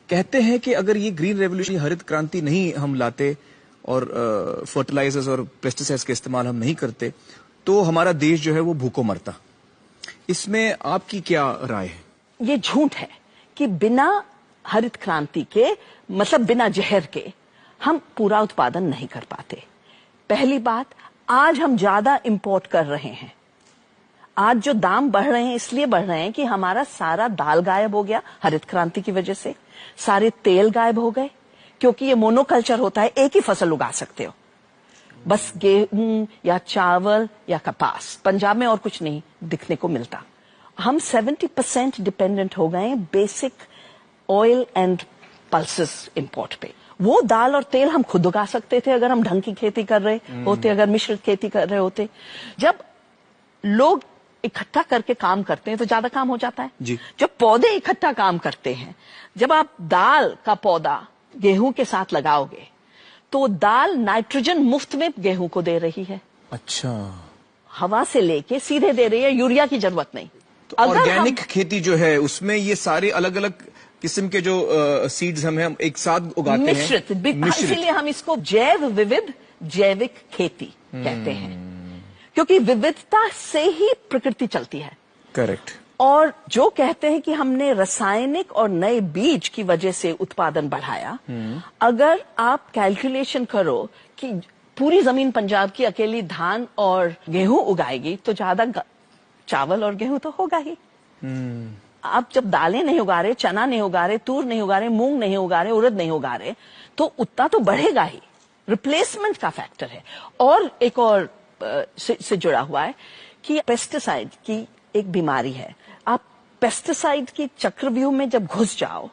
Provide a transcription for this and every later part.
कहते हैं कि अगर ये ग्रीन रेवोल्यूशन, हरित क्रांति नहीं हम लाते और फर्टिलाइजर्स और पेस्टिसाइड्स का इस्तेमाल हम नहीं करते तो हमारा देश जो है वो भूखों मरता। इसमें आपकी क्या राय है? ये झूठ है कि बिना हरित क्रांति के, मतलब बिना जहर के, हम पूरा उत्पादन नहीं कर पाते। पहली बात, आज हम ज्यादा इंपोर्ट कर रहे हैं। आज जो दाम बढ़ रहे हैं इसलिए बढ़ रहे हैं कि हमारा सारा दाल गायब हो गया हरित क्रांति की वजह से, सारे तेल गायब हो गए, क्योंकि ये मोनोकल्चर होता है, एक ही फसल उगा सकते हो, बस गेहूं या चावल या कपास। पंजाब में और कुछ नहीं दिखने को मिलता। हम 70% डिपेंडेंट हो गए basic oil and pulses import पे। वो दाल और तेल हम खुद उगा सकते थे अगर हम ढंग की खेती कर रहे होते, अगर मिश्रित खेती कर रहे होते। जब लोग इकट्ठा करके काम करते हैं तो ज्यादा काम हो जाता है जी। जब पौधे इकट्ठा काम करते हैं, जब आप दाल का पौधा गेहूं के साथ लगाओगे तो दाल नाइट्रोजन मुफ्त में गेहूं को दे रही है। अच्छा, हवा से लेके सीधे दे रही है, यूरिया की जरूरत नहीं। तो ऑर्गेनिक खेती जो है उसमें ये सारे अलग अलग किस्म के जो सीड्स हम एक साथ उगाते हैं, मिश्रित। इसीलिए हम इसको जैव विविध जैविक खेती कहते हैं, क्योंकि विविधता से ही प्रकृति चलती है। करेक्ट। और जो कहते हैं कि हमने रासायनिक और नए बीज की वजह से उत्पादन बढ़ाया, अगर आप कैलकुलेशन करो कि पूरी जमीन पंजाब की अकेली धान और गेहूं उगाएगी तो ज्यादा चावल और गेहूं तो होगा ही। आप जब दालें नहीं उगा रहे, चना नहीं उगा रहे, तूर नहीं उगा रहे, मूंग नहीं उगा रहे, उड़द नहीं उगा रहे, तो उतना तो बढ़ेगा ही। रिप्लेसमेंट का फैक्टर है। और एक और से जुड़ा हुआ है कि पेस्टिसाइड की एक बीमारी है। आप पेस्टिसाइड की चक्रव्यूह में जब घुस जाओ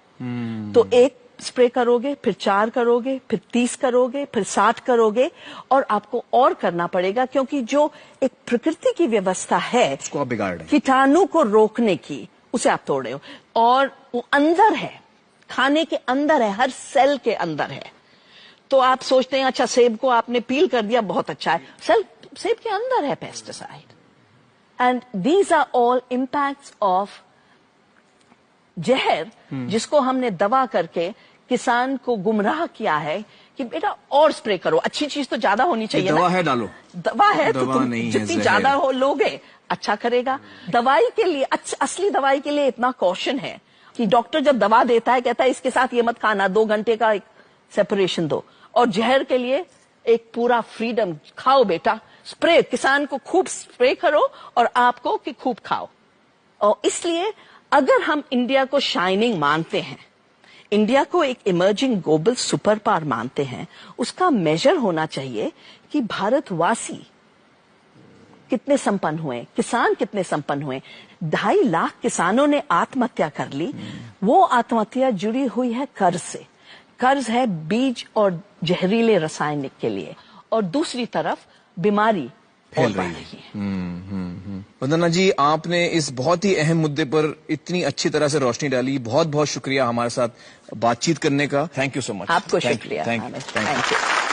तो एक स्प्रे करोगे, फिर 4 करोगे, फिर 30 करोगे, फिर 60 करोगे, और आपको और करना पड़ेगा, क्योंकि जो एक प्रकृति की व्यवस्था है उसको आप बिगाड़ रहे हैं। कीटाणु को रोकने की, उसे आप तोड़ रहे हो। और वो अंदर है, खाने के अंदर है, हर सेल के अंदर है। तो आप सोचते हैं अच्छा सेब को आपने पील कर दिया, बहुत अच्छा है, सेब के अंदर है pesticide. And these are all impacts of जहर, जिसको हमने दवा करके किसान को गुमराह किया है कि बेटा और स्प्रे करो, अच्छी चीज तो ज्यादा होनी चाहिए। दवा है डालो, दवा है तो तुम जितनी ज्यादा हो लोगे अच्छा करेगा। दवाई के लिए, असली दवाई के लिए इतना कॉशन है कि डॉक्टर जब दवा देता है कहता है इसके साथ ये मत खाना, 2 घंटे का एक सेपरेशन दो। और जहर के लिए एक पूरा फ्रीडम, खाओ बेटा, स्प्रे, किसान को खूब स्प्रे करो और आपको कि खूब खाओ। और इसलिए अगर हम इंडिया को शाइनिंग मानते हैं, इंडिया को एक इमर्जिंग ग्लोबल सुपर पावर मानते हैं, उसका मेजर होना चाहिए कि भारतवासी कितने संपन्न हुए, किसान कितने संपन्न हुए। 2.5 लाख किसानों ने आत्महत्या कर ली। वो आत्महत्या जुड़ी हुई है कर्ज से। कर्ज है बीज और जहरीले रासायनिक के लिए, और दूसरी तरफ बीमारी फैल रही है। वंदना जी, आपने इस बहुत ही अहम मुद्दे पर इतनी अच्छी तरह से रोशनी डाली। बहुत बहुत शुक्रिया हमारे साथ बातचीत करने का। Thank you so much. आपको शुक्रिया। Thank you.